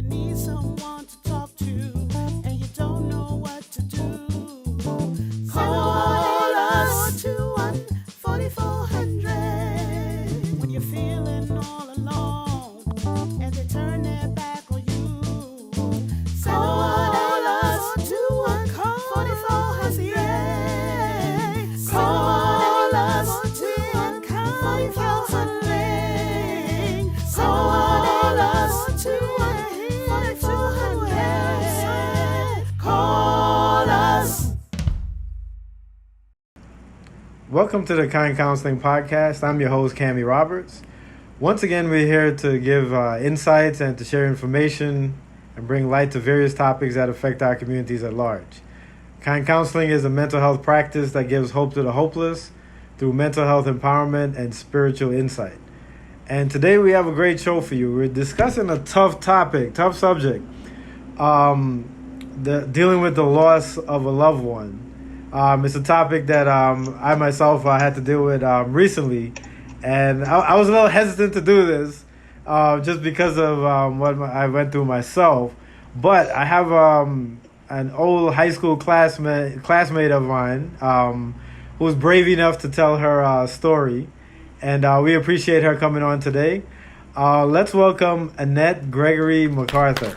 need someone to talk to and you don't know what to do, call us 214-4400 when you're feeling all alone and they turn their back on you. Call us 214-4400. Call us 214-4400. Call us 214-4400. Call us. Welcome to the Kind Counseling Podcast. I'm your host, Dania Roberts. Once again, we're here to give insights and to share information and bring light to various topics that affect our communities at large. Kind Counseling is a mental health practice that gives hope to the hopeless through mental health empowerment and spiritual insight. And today we have a great show for you. We're discussing a tough subject, dealing with the loss of a loved one. It's a topic that I myself had to deal with recently, and I was a little hesitant to do this just because of what I went through myself. But I have an old high school classmate of mine who was brave enough to tell her story, and we appreciate her coming on today. Let's welcome Annette Gregory McArthur.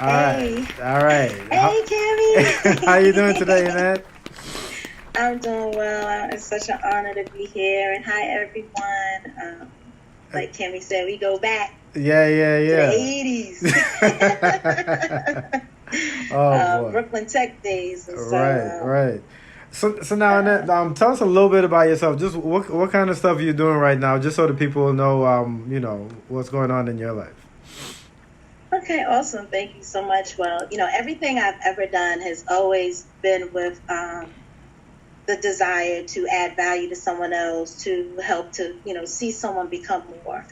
All right. Hey, Cammy. How you doing today, Annette? I'm doing well. It's such an honor to be here. And hi, everyone. Like Cammy said, we go back Yeah. to the 80s. Boy. Brooklyn Tech days. And Right. So now, Annette, tell us a little bit about yourself. Just what kind of stuff you're doing right now, just so the people know, what's going on in your life. Okay, awesome. Thank you so much. Well, everything I've ever done has always been with the desire to add value to someone else, to help to, see someone become more.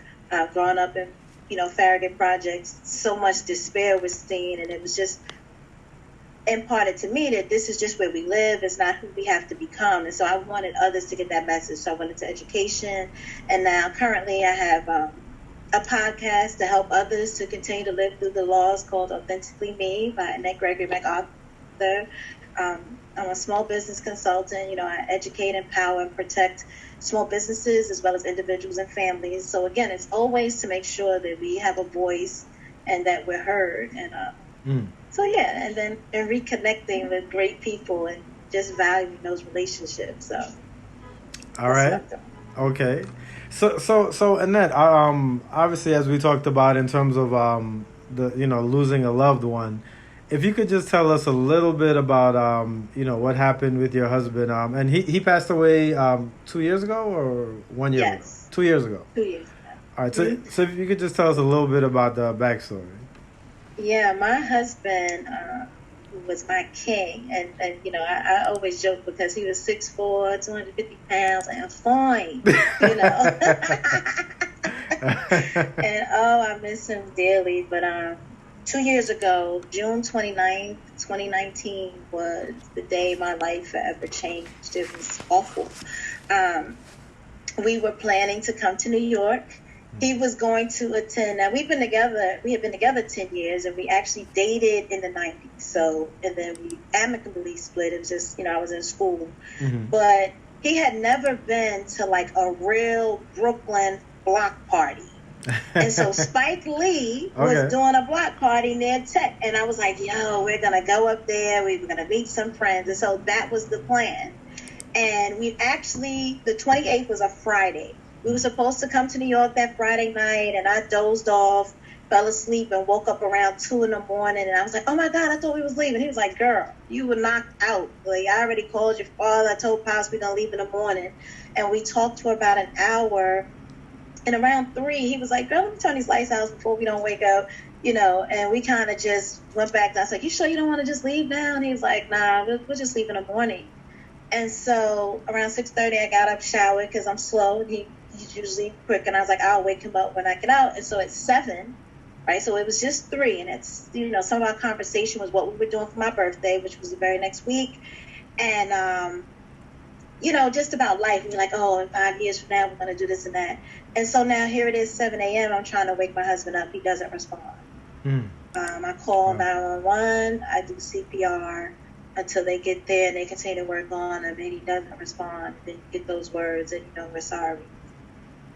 Growing up in, Farragut projects, so much despair was seen, and it was just imparted to me that this is just where we live. It's not who we have to become. And so I wanted others to get that message. So I went into education, and now currently I have a podcast to help others to continue to live through the laws called Authentically Me by Annette Gregory McArthur. I'm a small business consultant. I educate, empower, and protect small businesses as well as individuals and families. So again, it's always to make sure that we have a voice and that we're heard. And and then reconnecting with great people and just valuing those relationships. So all right. Okay. So Annette, obviously, as we talked about in terms of losing a loved one, if you could just tell us a little bit about what happened with your husband, and he passed away 2 years ago or 1 year ago? 2 years ago. 2 years ago. All right. So if you could just tell us a little bit about the backstory. Yeah, my husband was my king, and I always joke because he was 6'4", 250 pounds, and fine, and I miss him dearly. But 2 years ago, June 29th, 2019 was the day my life forever changed. It was awful. We were planning to come to New York. He was going to attend. Now, we had been together 10 years, and we actually dated in the 90s. So, and then we amicably split. It was just, I was in school. Mm-hmm. But he had never been to like a real Brooklyn block party. And so Spike Lee was doing a block party near Tech. And I was like, yo, we're going to go up there. We're going to meet some friends. And so that was the plan. And the 28th was a Friday. We were supposed to come to New York that Friday night, and I dozed off, fell asleep, and woke up around 2 a.m. And I was like, oh, my God, I thought we was leaving. He was like, girl, you were knocked out. Like, I already called your father. I told Pops we're going to leave in the morning. And we talked for about an hour. And around 3, he was like, girl, let me turn these lights out before we don't wake up. And we kind of just went back. And I was like, you sure you don't want to just leave now? And he was like, nah, we'll just leave in the morning. And so around 6:30, I got up, showered, because I'm slow. He's usually quick, and I was like, I'll wake him up when I get out. And so at 7, right? So it was just 3, and it's, some of our conversation was what we were doing for my birthday, which was the very next week. And just about life. We're like, oh, in 5 years from now, we're going to do this and that. And so now here it is, 7 a.m. I'm trying to wake my husband up. He doesn't respond. I call 911. I do CPR until they get there and they continue to work on him. And he doesn't respond. Then you get those words and we're sorry.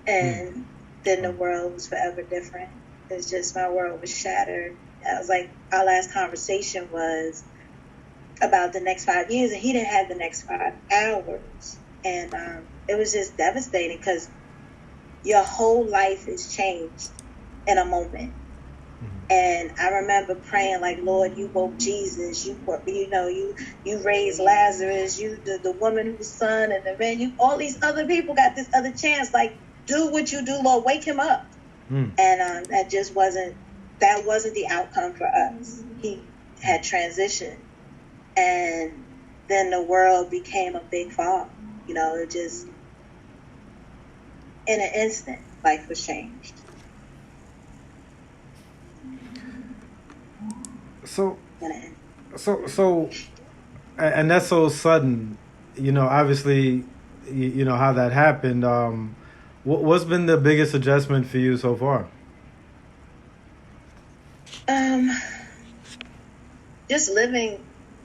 And then the world was forever different. It's just my world was shattered. I was like, our last conversation was about the next 5 years, and he didn't have the next 5 hours. And it was just devastating because your whole life is changed in a moment. And I remember praying like, Lord, you woke Jesus, you raised Lazarus, you the woman whose son and the man, all these other people got this other chance. Like, do what you do, Lord, wake him up. And that wasn't the outcome for us. He had transitioned, and then the world became a big fog. It just, in an instant, life was changed. So, and that's so sudden, obviously, how that happened. What's been the biggest adjustment for you so far? Just living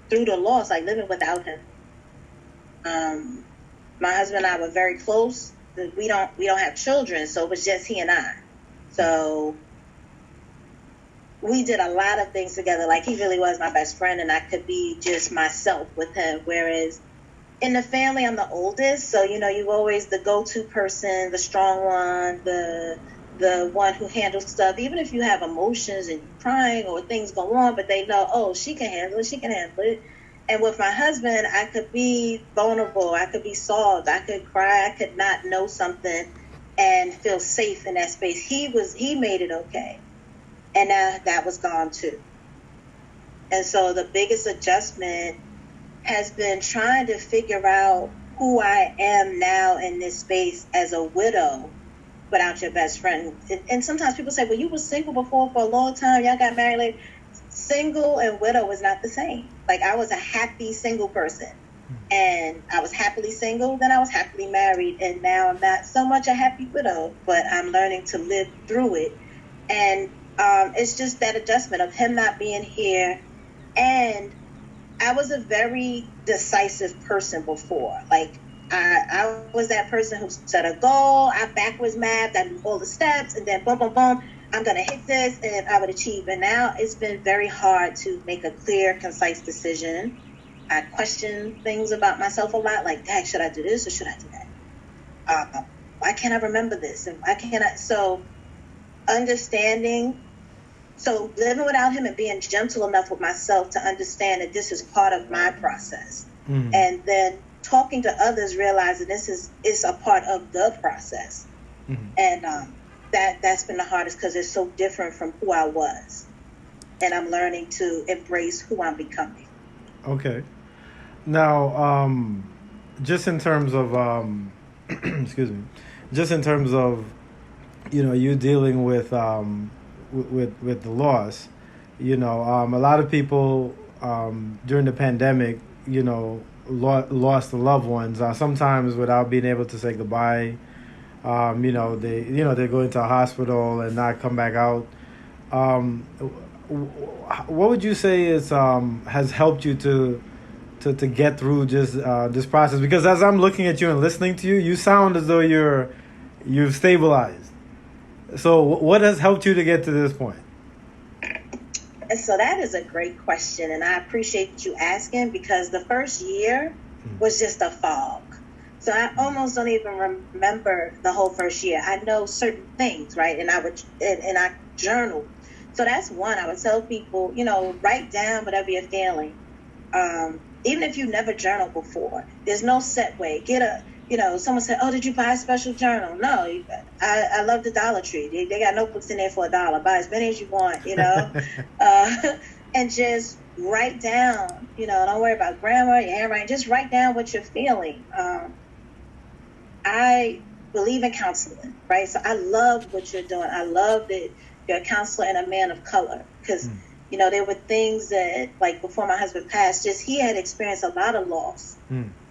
through the loss, like living without him. My husband and I were very close. We don't have children, so it was just he and I. So we did a lot of things together. Like, he really was my best friend, and I could be just myself with him. Whereas in the family, I'm the oldest, so you always the go-to person, the strong one, the one who handles stuff. Even if you have emotions and you're crying or things go on, but they know, oh, she can handle it. And with my husband, I could be vulnerable, I could be soft, I could cry, I could not know something and feel safe in that space. He made it okay. And now that was gone too. And so the biggest adjustment has been trying to figure out who I am now in this space as a widow without your best friend. And sometimes people say, well, you were single before for a long time, y'all got married later. Single and widow is not the same. Like, I was a happy single person, and I was happily single, then I was happily married, and now I'm not so much a happy widow, but I'm learning to live through it. And it's just that adjustment of him not being here. And I was a very decisive person before. Like, I was that person who set a goal, I backwards mapped, I knew all the steps, and then boom, boom, boom, I'm going to hit this, and I would achieve. And now it's been very hard to make a clear, concise decision. I question things about myself a lot, like, dang, should I do this or should I do that? Why can't I remember this? And why can't I? So living without him and being gentle enough with myself to understand that this is part of my process. And then talking to others, realizing this is a part of the process. And that's been the hardest because it's so different from who I was. And I'm learning to embrace who I'm becoming. Okay. Now, just in terms of, excuse me, just in terms of, you dealing with the loss, a lot of people during the pandemic, lost the loved ones, sometimes without being able to say goodbye. They go into a hospital and not come back out. What would you say has helped you to get through just this process? Because as I'm looking at you and listening to you, you sound as though you've stabilized. So what has helped you to get to this point? And so that is a great question, and I appreciate you asking, because the first year was just a fog. So I almost don't even remember the whole first year. I know certain things, right? And I journal. So that's one. I would tell people, write down whatever you're feeling. Even if you never journaled before, there's no set way. Someone said, oh, did you buy a special journal? No, I love the Dollar Tree. They got notebooks in there for $1. Buy as many as you want, and just write down, don't worry about grammar, your handwriting, just write down what you're feeling. I believe in counseling, right? So I love what you're doing. I love that you're a counselor and a man of color, because You know, there were things that, like before my husband passed, just he had experienced a lot of loss.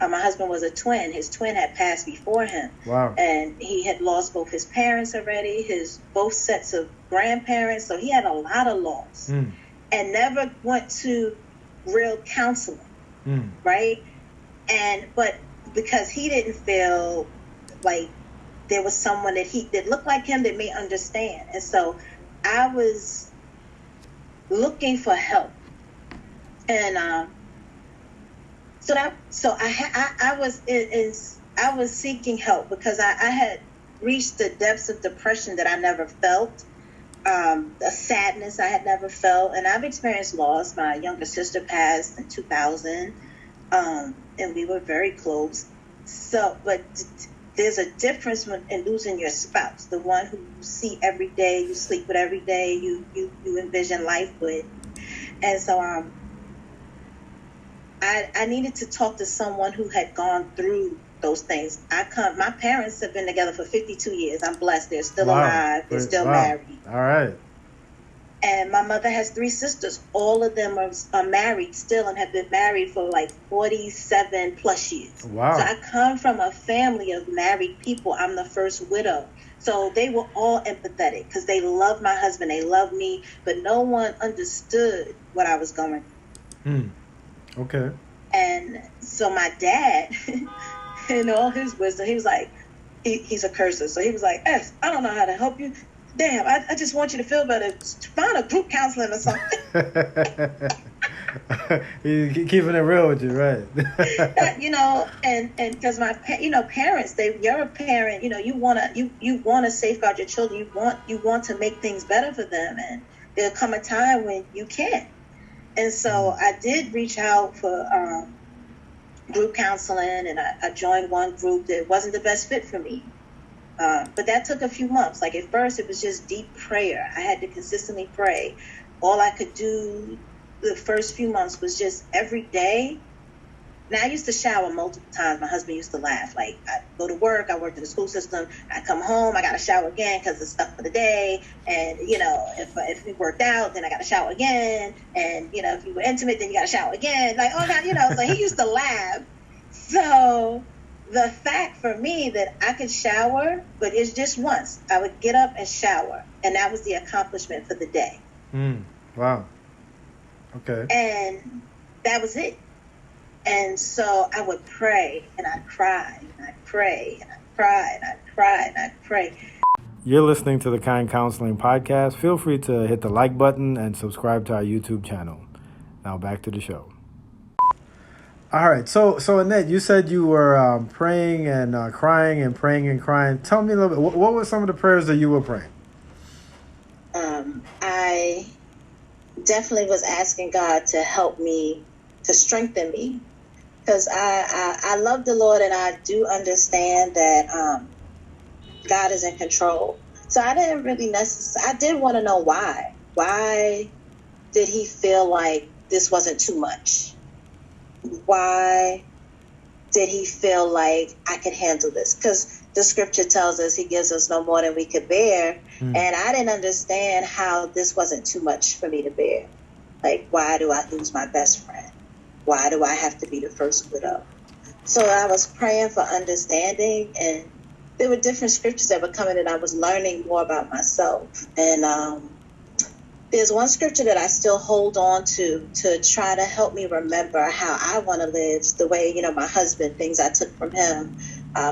My husband was a twin. His twin had passed before him. Wow. And he had lost both his parents already, both sets of grandparents. So he had a lot of loss and never went to real counseling, right? But because he didn't feel like there was someone that looked like him that may understand. And so I was looking for help. And I was seeking help because I had reached the depths of depression that I never felt, a sadness I had never felt, and I've experienced loss. My younger sister passed in 2000, and we were very close. So, but there's a difference in losing your spouse, the one who you see every day, you sleep with every day, you envision life with, and so I needed to talk to someone who had gone through those things. My parents have been together for 52 years. I'm blessed. They're still alive. They're still married. All right. And my mother has 3 sisters. All of them are married still and have been married for like 47 plus years. Wow. So I come from a family of married people. I'm the first widow. So they were all empathetic because they loved my husband. They loved me. But no one understood what I was going through. Okay. And so my dad, in all his wisdom, he was like, he's a cursor. So he was like, I don't know how to help you. Damn, I just want you to feel better. Find a group counseling or something. He's keeping it real with you, right? And because my parents, you're a parent, you want to safeguard your children. You want to make things better for them, and there'll come a time when you can't. And so I did reach out for group counseling, and I joined one group that wasn't the best fit for me. But that took a few months. Like at first, it was just deep prayer. I had to consistently pray. All I could do the first few months was just every day. Now, I used to shower multiple times. My husband used to laugh. Like, I go to work, I worked in the school system, I come home, I got to shower again because it's stuff for the day. And, if we worked out, then I got to shower again. And, if we were intimate, then you got to shower again. Like, oh, God, so he used to laugh. So the fact for me that I could shower, but it's just once. I would get up and shower. And that was the accomplishment for the day. Wow. Okay. And that was it. And so I would pray, and I'd cry, and I'd pray, and I'd cry, and I'd cry, and I'd pray. You're listening to the Kind Counseling Podcast. Feel free to hit the like button and subscribe to our YouTube channel. Now back to the show. All right. So Annette, you said you were praying and crying and praying and crying. Tell me a little bit. What were some of the prayers that you were praying? I definitely was asking God to help me, to strengthen me. Because I love the Lord, and I do understand that God is in control. So I didn't really I did want to know why. Why did he feel like this wasn't too much? Why did he feel like I could handle this? Because the scripture tells us he gives us no more than we could bear. And I didn't understand how this wasn't too much for me to bear. Like, why do I lose my best friend? Why do I have to be the first widow? So I was praying for understanding, and there were different scriptures that were coming, and I was learning more about myself. And there's one scripture that I still hold on to try to help me remember how I want to live, the way, my husband, things I took from him.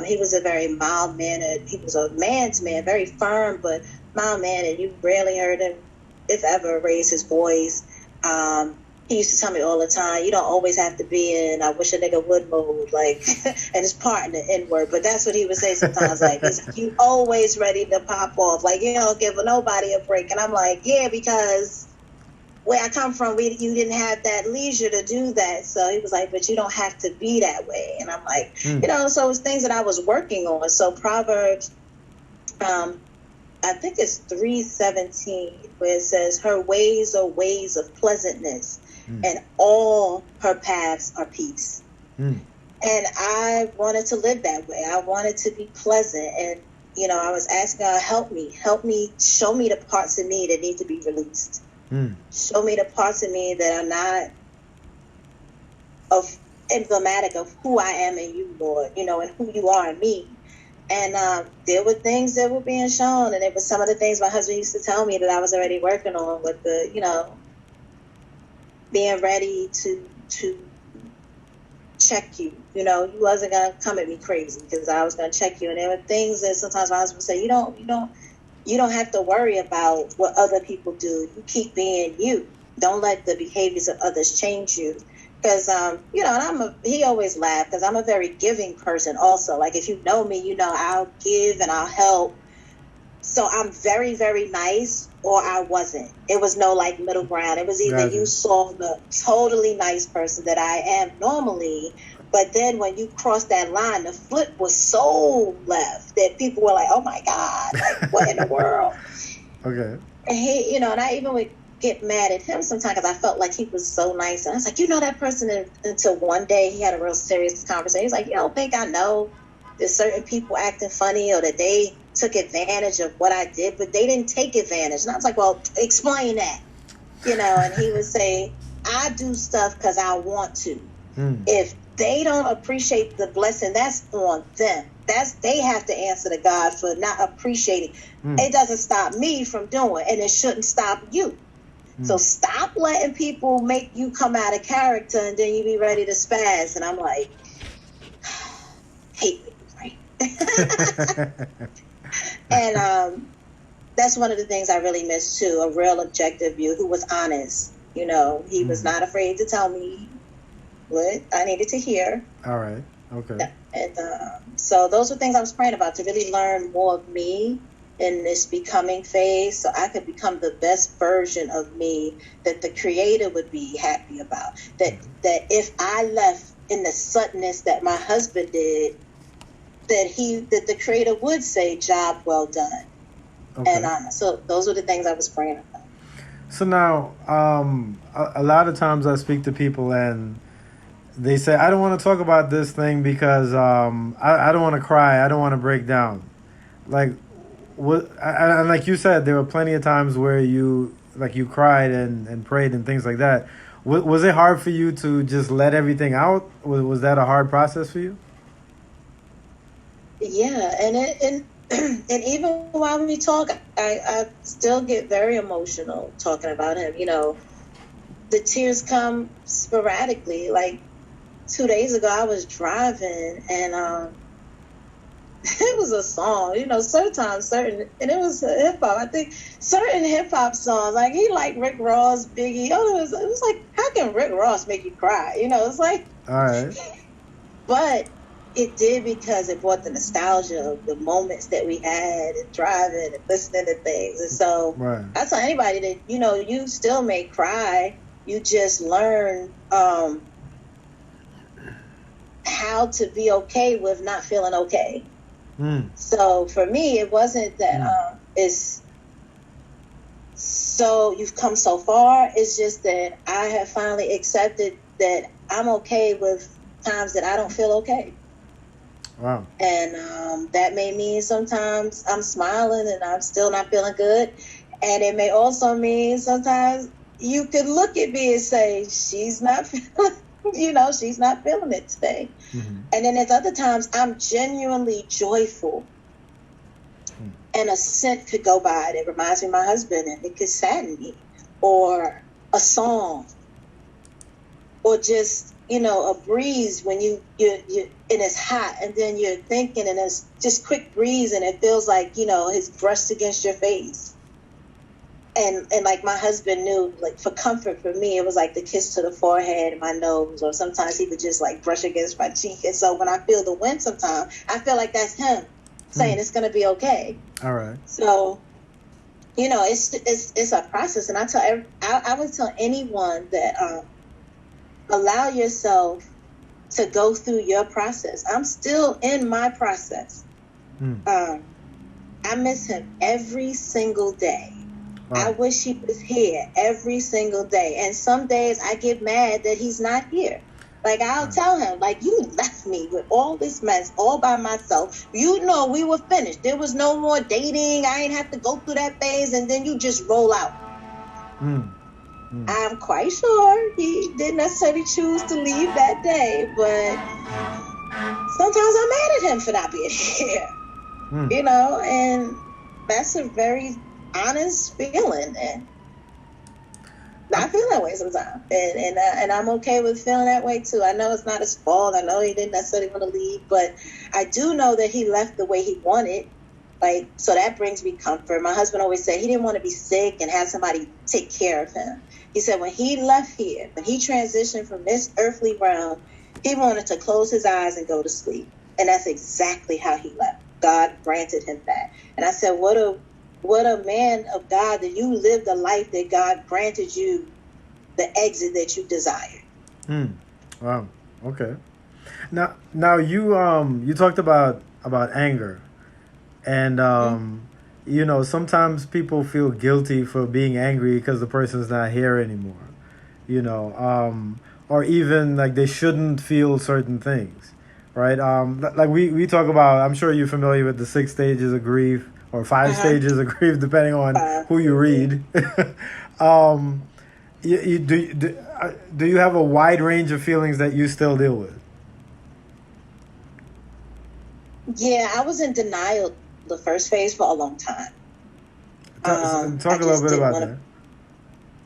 He was a very mild-mannered, he was a man's man, very firm, but mild-mannered. You rarely heard him, if ever, raise his voice. He used to tell me all the time, you don't always have to be in I wish a nigga would mode, like, and his part in the N-word, but that's what he would say sometimes, like, you always ready to pop off, like, you don't give nobody a break. And I'm like, yeah, because where I come from, you didn't have that leisure to do that. So he was like, but you don't have to be that way. And I'm like, so it's things that I was working on. So Proverbs, I think it's 3:17, where it says, her ways are ways of pleasantness, and all her paths are peace. And I wanted to live that way. I wanted to be pleasant. And, I was asking God, help me, show me the parts of me that need to be released. Show me the parts of me that are not of emblematic of who I am in you, Lord, you know, and who you are in me. And there were things that were being shown, and it was some of the things my husband used to tell me that I was already working on with the, you know, being ready to check you. You know, you wasn't gonna come at me crazy because I was gonna check you. And there were things that sometimes my husband would say, you don't have to worry about what other people do. You keep being you. Don't let the behaviors of others change you. Because, you know, and he always laughed because I'm a very giving person also. Like, if you know me, you know I'll give and I'll help. So I'm very, very nice or I wasn't. It was no, like, middle ground. It was either you saw the totally nice person that I am normally, but then when you cross that line, the flip was so left that people were like, oh, my God, like, what in the world? Okay. And he, you know, and I even would get mad at him sometimes because I felt like he was so nice. And I was like, you know that person, until one day he had a real serious conversation. He's like, you don't think I know there's certain people acting funny or that they took advantage of what I did, but they didn't take advantage. And I was like, well, explain that. You know, and he would say, I do stuff because I want to. If they don't appreciate the blessing, that's on them. They have to answer to God for not appreciating. It doesn't stop me from doing, and it shouldn't stop you. So stop letting people make you come out of character and then you be ready to spaz. And I'm like, hate me, right? And that's one of the things I really miss too, a real objective view who was honest. You know, he was not afraid to tell me what I needed to hear. All right. Okay. And so those are things I was praying about, to really learn more of me in this becoming phase, so I could become the best version of me that the Creator would be happy about. That if I left in the suddenness that my husband did, that the Creator would say, "Job well done." Okay. And so those are the things I was praying about. So now, a lot of times I speak to people and they say, "I don't want to talk about this thing because I don't want to cry. I don't want to break down." Like. And like you said, there were plenty of times where you cried and prayed and things like that. Was it hard for you to just let everything out? Was that a hard process for you? Yeah, and even while we talk, I still get very emotional talking about him. You know, the tears come sporadically. Like 2 days ago, I was driving and it was a song, you know, and it was hip hop. I think certain hip hop songs, like he liked Rick Ross, Biggie. Oh, it was like, how can Rick Ross make you cry? You know, it's like, all right. But it did because it brought the nostalgia of the moments that we had and driving and listening to things. And so I tell anybody that, you know, you still may cry. You just learn how to be okay with not feeling okay. So for me, it wasn't that it's so you've come so far. It's just that I have finally accepted that I'm okay with times that I don't feel okay. Wow. And that may mean sometimes I'm smiling and I'm still not feeling good. And it may also mean sometimes you could look at me and say, she's not feeling she's not feeling it today. And then there's other times I'm genuinely joyful. And a scent could go by that reminds me of my husband and it could sadden me. Or a song. Or just, you know, a breeze when you and it's hot and then you're thinking and it's just quick breeze and it feels like, you know, it's brushed against your face. And like my husband knew, like for comfort for me, it was like the kiss to the forehead and my nose, or sometimes he would just like brush against my cheek. And so when I feel the wind sometimes, I feel like that's him saying it's going to be okay. All right. So, you know, it's a process. And I would tell anyone that allow yourself to go through your process. I'm still in my process. I miss him every single day. Wow. I wish he was here every single day. And some days I get mad that he's not here. Like, I'll tell him, like, you left me with all this mess all by myself. You know, we were finished. There was no more dating. I ain't have to go through that phase. And then you just roll out. I'm quite sure he didn't necessarily choose to leave that day, but sometimes I'm mad at him for not being here, you know, and that's a very honest feeling, and I feel that way sometimes, and I'm okay with feeling that way too. I know it's not his fault. I know he didn't necessarily want to leave, but I do know that he left the way he wanted. Like, so that brings me comfort. My husband always said he didn't want to be sick and have somebody take care of him. He said when he left here, when he transitioned from this earthly realm, he wanted to close his eyes and go to sleep, and that's exactly how he left. God granted him that, and I said, what a man of God that you lived the life that God granted you the exit that you desired. Wow. Okay. Now you talked about anger, and you know, sometimes people feel guilty for being angry because the person's not here anymore. You know, or even like they shouldn't feel certain things, right? Like we talk about. I'm sure you're familiar with the 6 stages of grief, or 5 stages of grief, depending on who you read. Do you have a wide range of feelings that you still deal with? Yeah, I was in denial the first phase for a long time. Talk a little bit about that.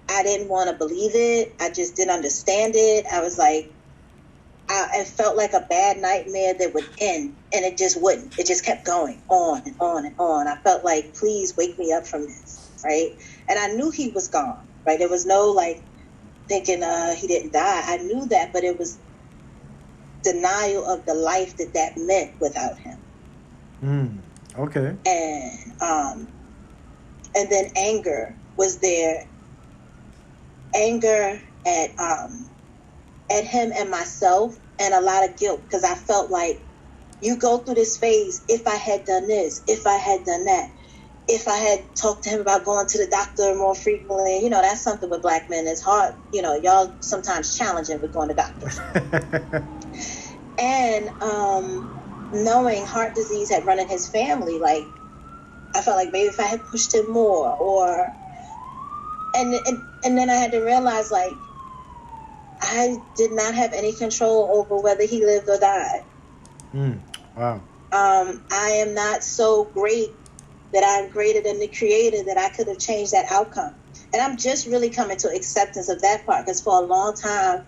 I didn't want to believe it. I just didn't understand it. I was like, it felt like a bad nightmare that would end, and it just wouldn't. It just kept going on and on and on. I felt like, please wake me up from this, right? And I knew he was gone, right? There was no like thinking he didn't die. I knew that, but it was denial of the life that meant without him. Okay. And then anger was there. Anger at him and myself, and a lot of guilt, because I felt like you go through this phase. If I had done this, if I had done that, if I had talked to him about going to the doctor more frequently, you know, that's something with Black men. It's hard, you know, y'all sometimes challenging with going to doctors. And knowing heart disease had run in his family, like I felt like maybe if I had pushed him more, and then I had to realize, like, I did not have any control over whether he lived or died. Wow. I am not so great that I'm greater than the Creator that I could have changed that outcome. And I'm just really coming to acceptance of that part, because for a long time,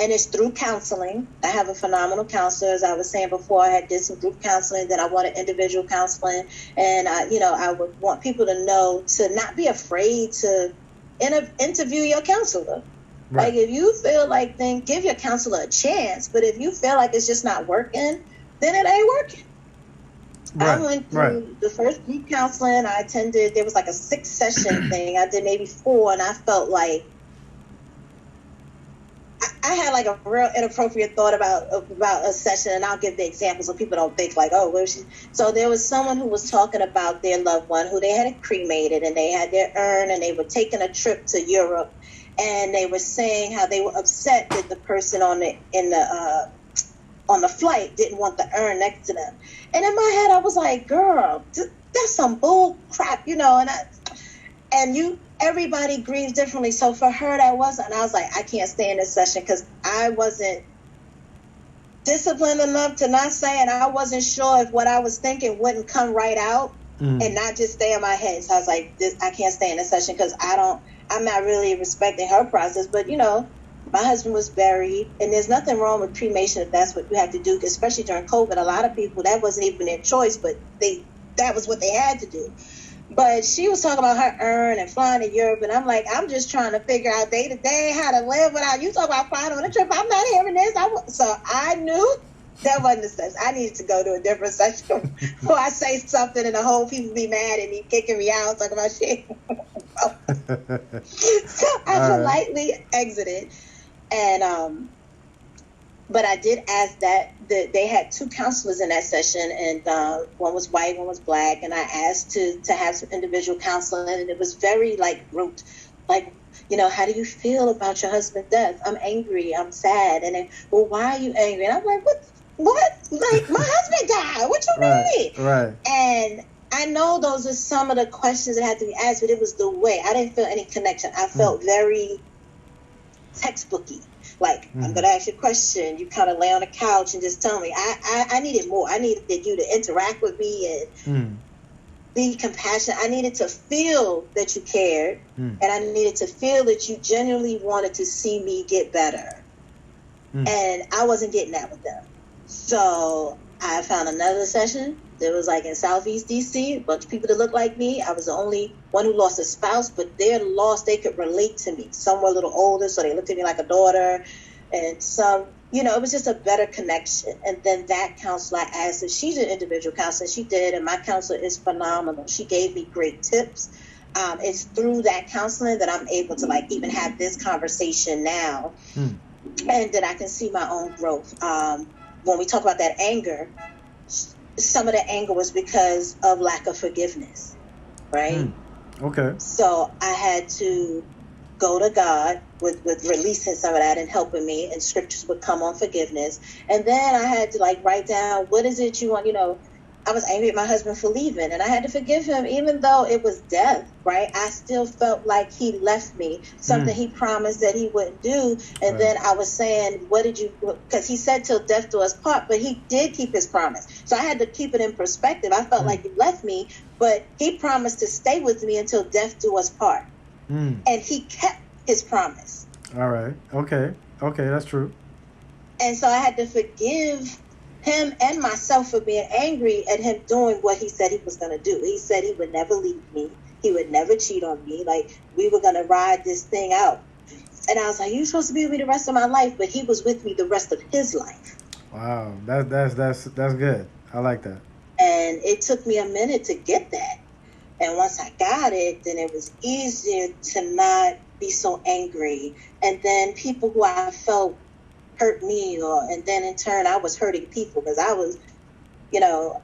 and it's through counseling. I have a phenomenal counselor. As I was saying before, I did some group counseling, then I wanted individual counseling. And, I would want people to know to not be afraid to interview your counselor. Right. Like, if you feel like, then give your counselor a chance. But if you feel like it's just not working, then it ain't working. Right. I went through the first group counseling I attended. There was like a 6-session thing. I did maybe 4, and I felt like I had like a real inappropriate thought about a session, and I'll give the example so people don't think like, oh, where was she? So there was someone who was talking about their loved one who they had cremated, and they had their urn, and they were taking a trip to Europe, and they were saying how they were upset that the person on the flight didn't want the urn next to them. And in my head, I was like, girl, that's some bull crap, you know. And everybody grieves differently. So for her, that wasn't. And I was like, I can't stay in this session because I wasn't disciplined enough to not say, and I wasn't sure if what I was thinking wouldn't come right out and not just stay in my head. So I was like, I can't stay in this session because I'm not really respecting her process. But, you know, my husband was buried, and there's nothing wrong with cremation if that's what you have to do, especially during COVID. A lot of people, that wasn't even their choice, but that was what they had to do. But she was talking about her urn and flying to Europe, and I'm like, I'm just trying to figure out day to day how to live without you talking about flying on a trip. I'm not hearing this. So I knew that wasn't the sense. I needed to go to a different session before I say something and the whole people be mad and be kicking me out, talking about shit. So I politely exited, and but I did ask that they had 2 counselors in that session, and one was white, one was black, and I asked to have some individual counseling, and it was very rote, like, you know, how do you feel about your husband's death? I'm angry, I'm sad. And then, well, why are you angry? And I'm like, what? Like, my husband died. What you mean? Right. And I know those are some of the questions that had to be asked, but it was the way. I didn't feel any connection. I felt very textbooky. Like, I'm going to ask you a question. You kind of lay on the couch and just tell me. I needed more. I needed you to interact with me and be compassionate. I needed to feel that you cared. And I needed to feel that you genuinely wanted to see me get better. And I wasn't getting that with them. So I found another session. It was like in Southeast DC, a bunch of people that looked like me. I was the only one who lost a spouse, but their loss, they could relate to me. Some were a little older, so they looked at me like a daughter. And some, you know, it was just a better connection. And then that counselor, I asked her, she's an individual counselor. She did, and my counselor is phenomenal. She gave me great tips. It's through that counseling that I'm able to, like, even have this conversation now. And that I can see my own growth. When we talk about that anger, some of the anger was because of lack of forgiveness, right? Okay. So I had to go to God with releasing some of that and helping me, and scriptures would come on forgiveness. And then I had to, like, write down, what is it you want, you know, I was angry at my husband for leaving, and I had to forgive him, even though it was death, right? I still felt like he left me, something he promised that he wouldn't do. And then I was saying, what did you, because he said till death do us part, but he did keep his promise. So I had to keep it in perspective. I felt like you left me, but he promised to stay with me until death do us part. And he kept his promise. All right. Okay. Okay, that's true. And so I had to forgive him and myself for being angry at him doing what he said he was going to do. He said he would never leave me. He would never cheat on me. Like, we were going to ride this thing out. And I was like, you're supposed to be with me the rest of my life. But he was with me the rest of his life. Wow. That's good. I like that. And it took me a minute to get that. And once I got it, then it was easier to not be so angry. And then people who I felt hurt me, and then in turn I was hurting people, because I was, you know,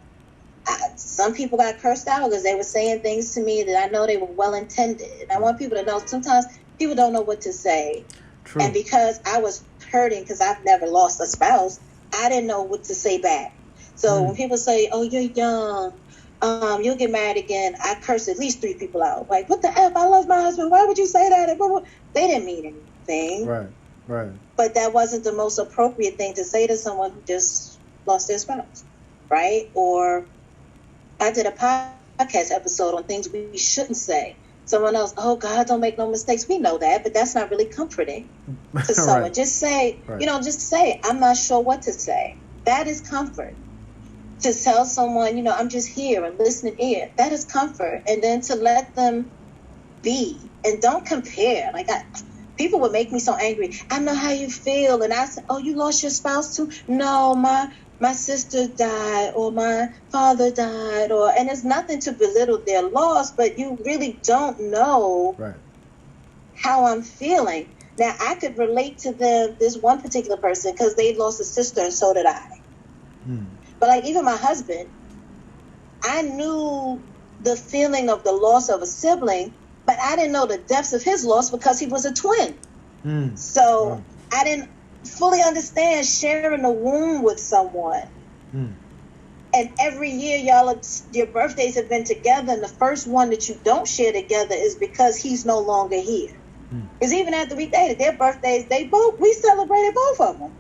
some people got cursed out because they were saying things to me that I know they were well intended. And I want people to know sometimes people don't know what to say. True. And because I was hurting, because I've never lost a spouse, I didn't know what to say back. So when people say, oh, you're young, you'll get married again, I cursed at least 3 people out. Like, what the F? I love my husband. Why would you say that? And they didn't mean anything. Right. But that wasn't the most appropriate thing to say to someone who just lost their spouse, right? Or I did a podcast episode on things we shouldn't say. Someone else, oh, God, don't make no mistakes. We know that, but that's not really comforting to someone. Right. Just say, just say, I'm not sure what to say. That is comfort. To tell someone, I'm just here and listening ear, that is comfort. And then to let them be, and don't compare. Like, people would make me so angry. I know how you feel. And I said, oh, you lost your spouse too? No, my sister died, or my father died, and it's nothing to belittle their loss, but you really don't know how I'm feeling. Now, I could relate to this one particular person, because they lost a sister, and so did I. But like, even my husband, I knew the feeling of the loss of a sibling, but I didn't know the depths of his loss because he was a twin. So I didn't fully understand sharing a womb with someone. And every year, your birthdays have been together, and the first one that you don't share together is because he's no longer here. Because even after we dated, their birthdays, we celebrated both of them.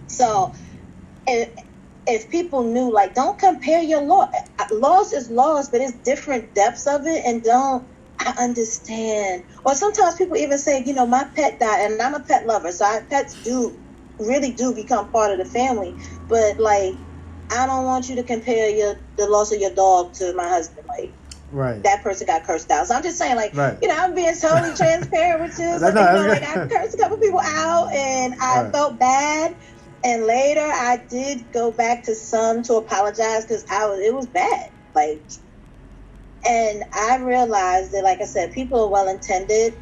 So if people knew, like, don't compare your loss. Loss is loss, but it's different depths of it, and I understand. Or sometimes people even say, my pet died, and I'm a pet lover, so pets really do become part of the family. But, like, I don't want you to compare the loss of your dog to my husband. Like, that person got cursed out. So I'm just saying, like, I'm being totally transparent with you. So, I cursed a couple people out, and I felt bad. And later, I did go back to some to apologize, because it was bad. Like, and I realized that, like I said, people are well-intended,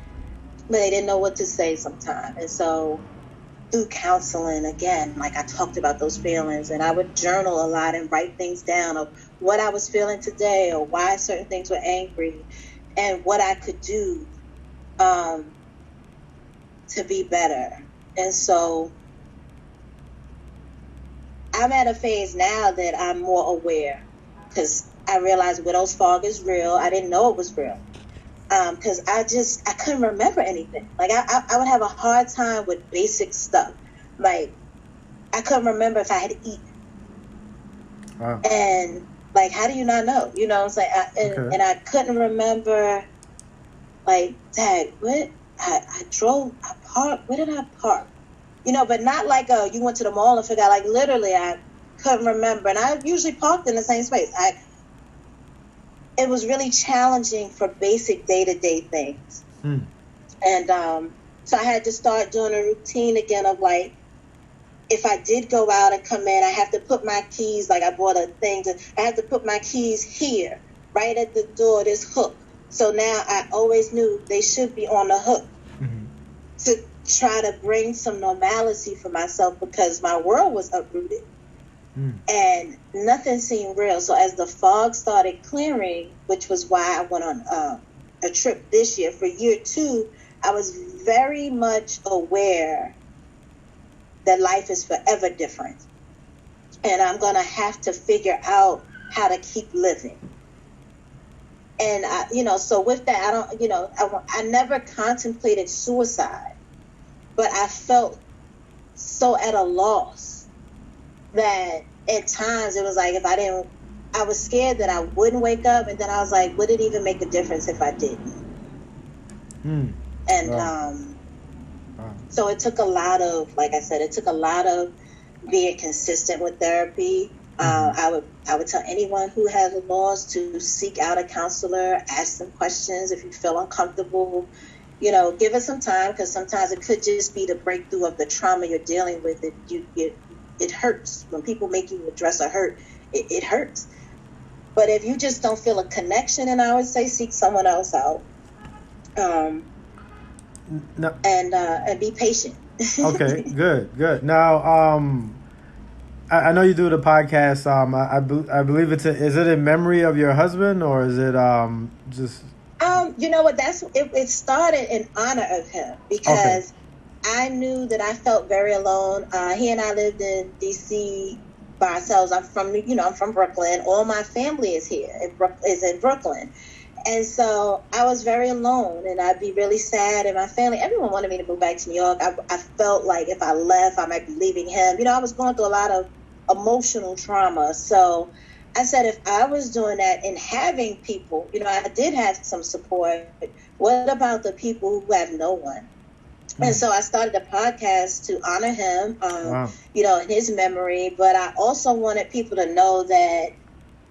but they didn't know what to say sometimes. And so through counseling, again, like, I talked about those feelings, and I would journal a lot and write things down of what I was feeling today, or why certain things were angry, and what I could do to be better. And so I'm at a phase now that I'm more aware, because I realize widow's fog is real. I didn't know it was real. because I couldn't remember anything. Like I would have a hard time with basic stuff. Like I couldn't remember if I had eaten. Wow. And like, how do you not know? You know what I'm saying? And I couldn't remember, like, Dad, I drove, I parked, where did I park? You know, but not like, you went to the mall and forgot. Like, literally, I couldn't remember. And I usually parked in the same space. It was really challenging for basic day-to-day things. And so I had to start doing a routine again of, like, if I did go out and come in, I have to put my keys, like I bought a thing, I have to put my keys here, right at the door, this hook. So now I always knew they should be on the hook to try to bring some normalcy for myself, because my world was uprooted and nothing seemed real. So as the fog started clearing, which was why I went on a trip this year, for year 2, I was very much aware that life is forever different. And I'm going to have to figure out how to keep living. And, so with that, I never contemplated suicide, but I felt so at a loss that at times it was like, I was scared that I wouldn't wake up. And then I was like, would it even make a difference if I didn't? And, wow. So it took a lot of, like I said, being consistent with therapy. I would tell anyone who has a loss to seek out a counselor, ask them questions if you feel uncomfortable. You know, give it some time, because sometimes it could just be the breakthrough of the trauma you're dealing with. It hurts. When people make you address a hurt, it hurts. But if you just don't feel a connection, then I would say seek someone else out. No. And be patient. Okay, good. Now, I know you do the podcast. I believe is it in memory of your husband, or is it just? You know what? It started in honor of him, because I knew that I felt very alone. He and I lived in D.C. by ourselves. I'm from Brooklyn. All my family is here. Is in Brooklyn. And so I was very alone, and I'd be really sad. And my family, everyone wanted me to move back to New York. I felt like if I left, I might be leaving him. You know, I was going through a lot of emotional trauma. So I said, if I was doing that and having people, I did have some support. What about the people who have no one? And so I started a podcast to honor him, in his memory. But I also wanted people to know that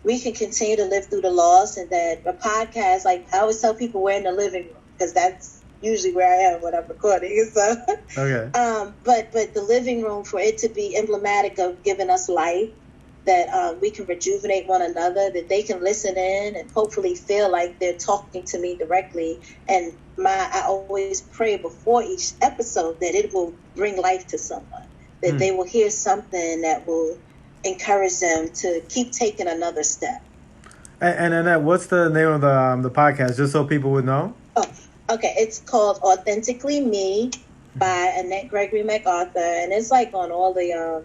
we can continue to live through the loss, and that a podcast, like I always tell people, we're in the living room, because that's usually where I am when I'm recording. So, but the living room, for it to be emblematic of giving us life, that we can rejuvenate one another, that they can listen in and hopefully feel like they're talking to me directly. And I always pray before each episode that it will bring life to someone, that they will hear something that will encourage them to keep taking another step. And Annette, what's the name of the podcast, just so people would know? Oh, okay. It's called Authentically Me by Annette Gregory McArthur, and it's like on all the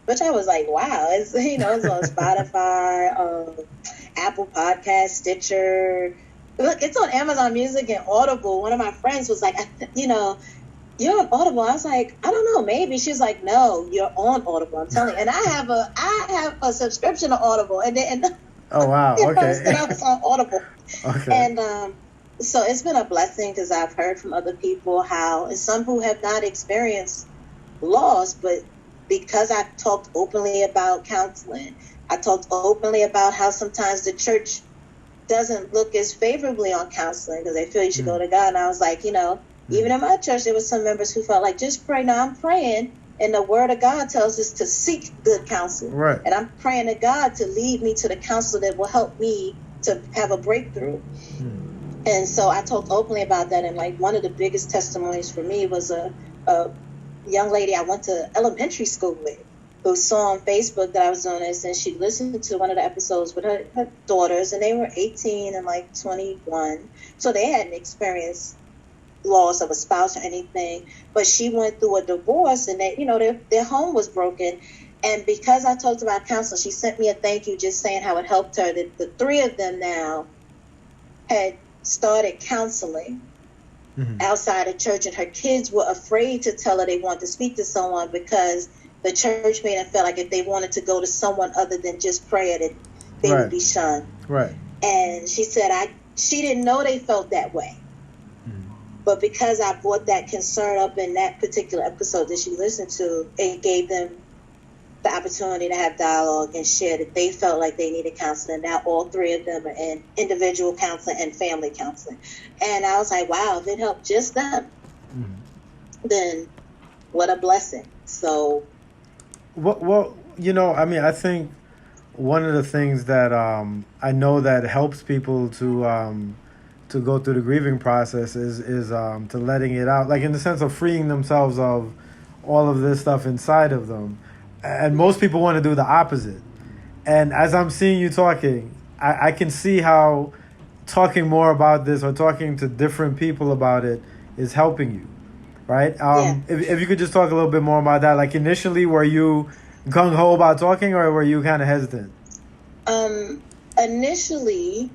which I was like, wow, it's it's on Spotify, Apple Podcasts, Stitcher. Look, it's on Amazon Music and Audible. One of my friends was like, you're on Audible. I was like, I don't know, maybe. She's like, no, you're on Audible. I'm telling you. And I have a subscription to Audible. And oh, wow. Okay. And I was on Audible. Okay. And so it's been a blessing, because I've heard from other people how, and some who have not experienced loss, but because I talked openly about counseling, I talked openly about how sometimes the church doesn't look as favorably on counseling, because they feel you should go to God. And I was like, even in my church, there were some members who felt like, just pray. Now I'm praying, and the word of God tells us to seek good counsel. Right. And I'm praying to God to lead me to the counsel that will help me to have a breakthrough. And so I talked openly about that. And like one of the biggest testimonies for me was a young lady I went to elementary school with, who saw on Facebook that I was doing this, and she listened to one of the episodes with her daughters, and they were 18 and like 21. So they hadn't experienced loss of a spouse or anything, but she went through a divorce, and their home was broken. And because I talked about counseling, she sent me a thank you, just saying how it helped her. That the three of them now had started counseling outside of church, and her kids were afraid to tell her they wanted to speak to someone because the church made them feel like if they wanted to go to someone other than just prayer, that they would be shunned. Right. And she said she didn't know they felt that way. But because I brought that concern up in that particular episode that she listened to, it gave them the opportunity to have dialogue and share that they felt like they needed counseling. Now all three of them are in individual counseling and family counseling. And I was like, wow, if it helped just them, then what a blessing. So, well, you know, I mean, I think one of the things that I know that helps people to go through the grieving process is to letting it out, like in the sense of freeing themselves of all of this stuff inside of them. And most people want to do the opposite. And as I'm seeing you talking, I can see how talking more about this or talking to different people about it is helping you, right? If you could just talk a little bit more about that. Like initially, were you gung-ho about talking, or were you kind of hesitant? Initially,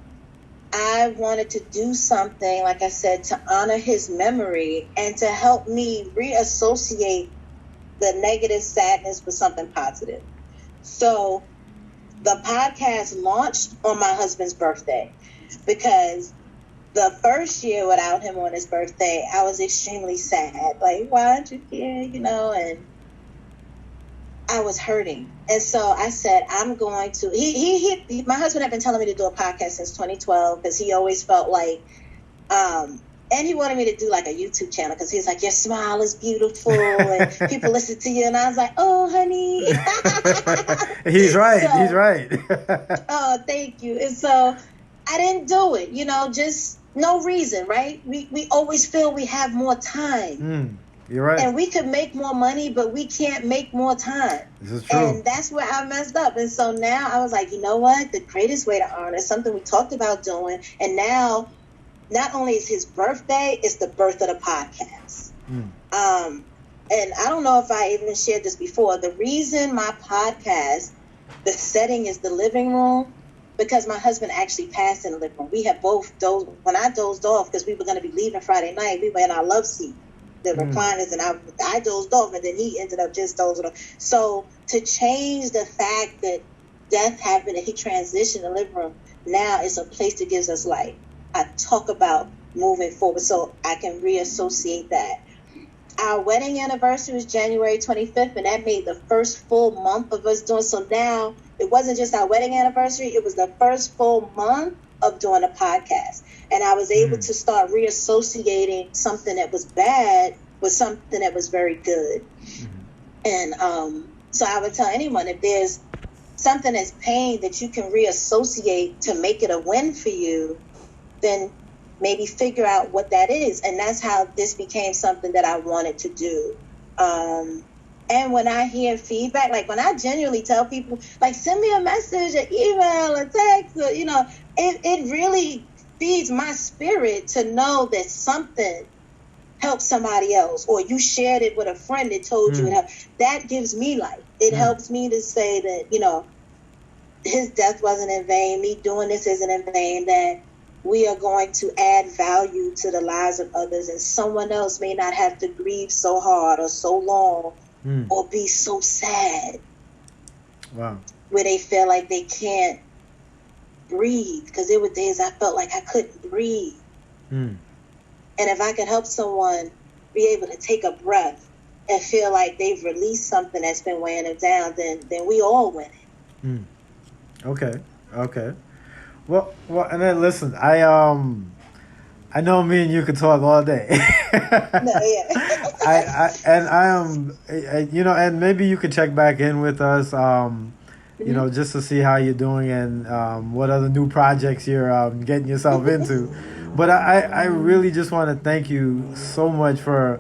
I wanted to do something, like I said, to honor his memory and to help me reassociate the negative sadness with something positive. So the podcast launched on my husband's birthday because the first year without him on his birthday, I was extremely sad. Like, why aren't you here? You know, and I was hurting. And so I said, I'm going to, my husband had been telling me to do a podcast since 2012 because he always felt like, and he wanted me to do like a YouTube channel because he's like, your smile is beautiful and people listen to you. And I was like, oh, honey. He's right. So, he's right. Oh, thank you. And so I didn't do it, you know, just no reason, right? We always feel we have more time. You're right. And we could make more money, but we can't make more time. This is true. And that's where I messed up. And so now I was like, you know what? The greatest way to honor is something we talked about doing. And now, not only is his birthday, it's the birth of the podcast. And I don't know if I even shared this before. The reason my podcast, the setting is the living room, because my husband actually passed in the living room. We had both dozed. When I dozed off, because we were going to be leaving Friday night, we were in our love seat, the recliners, and I dozed off, and then he ended up just dozing off. So to change the fact that death happened and he transitioned in the living room, now it's a place that gives us life. I talk about moving forward so I can reassociate that. Our wedding anniversary was January 25th, and that made the first full month of us doing. So now it wasn't just our wedding anniversary, it was the first full month of doing a podcast. And I was able to start reassociating something that was bad with something that was very good. And so I would tell anyone, if there's something that's pain that you can reassociate to make it a win for you, then maybe figure out what that is. And that's how this became something that I wanted to do. And when I hear feedback, like when I genuinely tell people, like, send me a message, an email, a text, or, you know, it really feeds my spirit to know that something helped somebody else, or you shared it with a friend that told you it helped. That gives me life. It helps me to say that, you know, his death wasn't in vain. Me doing this isn't in vain. That we are going to add value to the lives of others, and someone else may not have to grieve so hard or so long or be so sad. Wow. Where they feel like they can't breathe, because there were days I felt like I couldn't breathe. And if I could help someone be able to take a breath and feel like they've released something that's been weighing them down, then we all win. Okay. Well, and then listen, I know me and you could talk all day. You know, and maybe you could check back in with us, you know, just to see how you're doing and what other new projects you're getting yourself into. But I really just want to thank you so much for,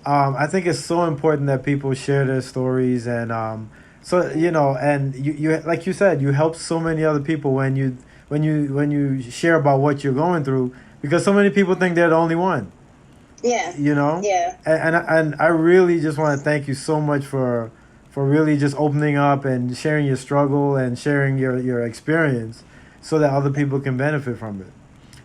I think it's so important that people share their stories, and so, you know, and you like you said, you help so many other people when you share about what you're going through, because so many people think they're the only one. Yeah. You know? Yeah. And I really just want to thank you so much for really just opening up and sharing your struggle and sharing your experience so that other people can benefit from it.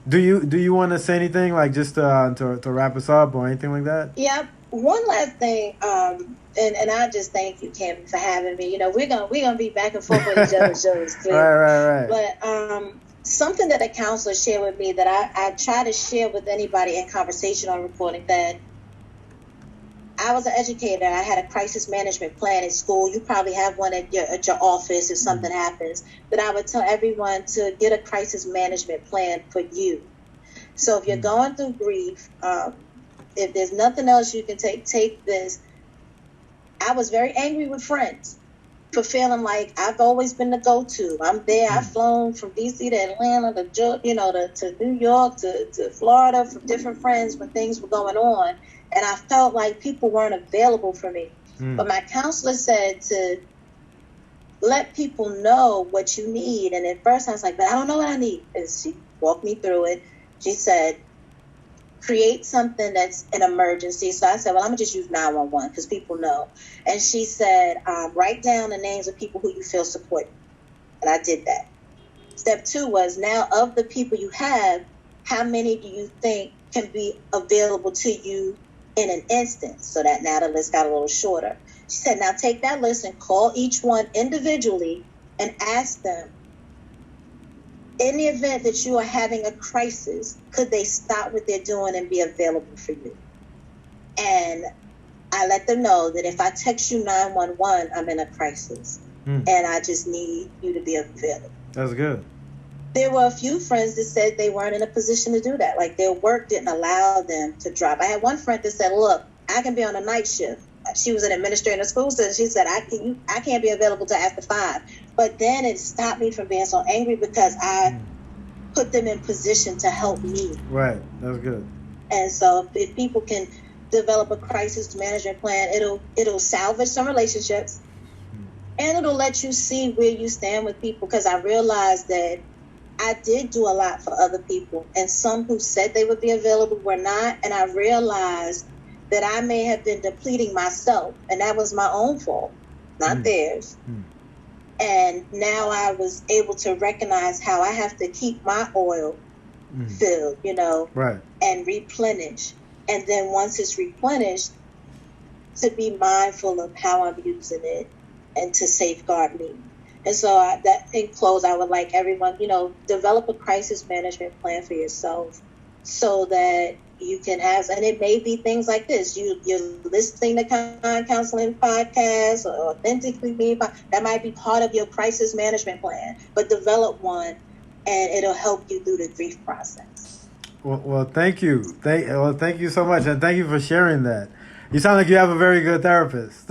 Do you want to say anything, like, just to wrap us up or anything like that? Yep. One last thing, and I just thank you, Cam, for having me. You know, we're gonna be back and forth with each other's shows, clearly. Right. But something that a counselor shared with me that I try to share with anybody in conversation or recording, that I was an educator. I had a crisis management plan at school. You probably have one at your office if something happens. But I would tell everyone to get a crisis management plan for you. So if you're going through grief, if there's nothing else you can take this. I was very angry with friends for feeling like I've always been the go-to. I'm there. I've flown from D.C. to Atlanta to New York to Florida for different friends when things were going on. And I felt like people weren't available for me. But my counselor said to let people know what you need. And at first I was like, but I don't know what I need. And she walked me through it. She said, create something that's an emergency. So I said, well, I'm going to just use 911 because people know. And she said, write down the names of people who you feel support. And I did that. Step 2 was, now of the people you have, how many do you think can be available to you in an instance? So that now the list got a little shorter. She said, now take that list and call each one individually and ask them, in the event that you are having a crisis, could they stop what they're doing and be available for you? And I let them know that if I text you 911, I'm in a crisis. And I just need you to be available. That's good. There were a few friends that said they weren't in a position to do that. Like, their work didn't allow them to drop. I had one friend that said, look, I can be on a night shift. She was an administrator in a school, so she said, I can't be available till after 5. But then it stopped me from being so angry because I put them in position to help me. Right. That's good. And so if people can develop a crisis management plan, it'll salvage some relationships, and it'll let you see where you stand with people. Because I realized that I did do a lot for other people, and some who said they would be available were not. And I realized that I may have been depleting myself, and that was my own fault, not theirs. And now I was able to recognize how I have to keep my oil filled, Right. and replenish. And then once it's replenished, to be mindful of how I'm using it and to safeguard me. And so that in close, I would like everyone, develop a crisis management plan for yourself so that you can have, and it may be things like this. You're listening to counseling podcasts or authentically being, that might be part of your crisis management plan, but develop one and it'll help you through the grief process. Well, thank you. Thank you so much. And thank you for sharing that. You sound like you have a very good therapist.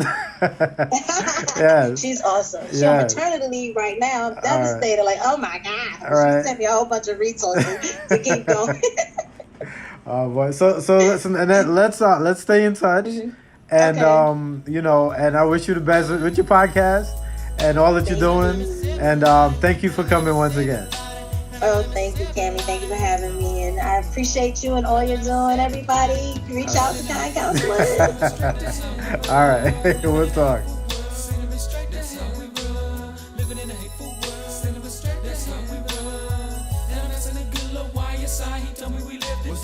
Yeah. She's awesome. She's on maternity leave right now. I'm devastated. Like, oh my God. She sent me a whole bunch of resources to keep going. Oh boy. So listen, and then let's stay in touch. And and I wish you the best with your podcast and all that you're doing. And thank you for coming once again. Oh, thank you, Cammie. Thank you for having me. And I appreciate you and all you're doing. Everybody, reach out to Kind Counselors. All right. We'll talk. He told me we lived in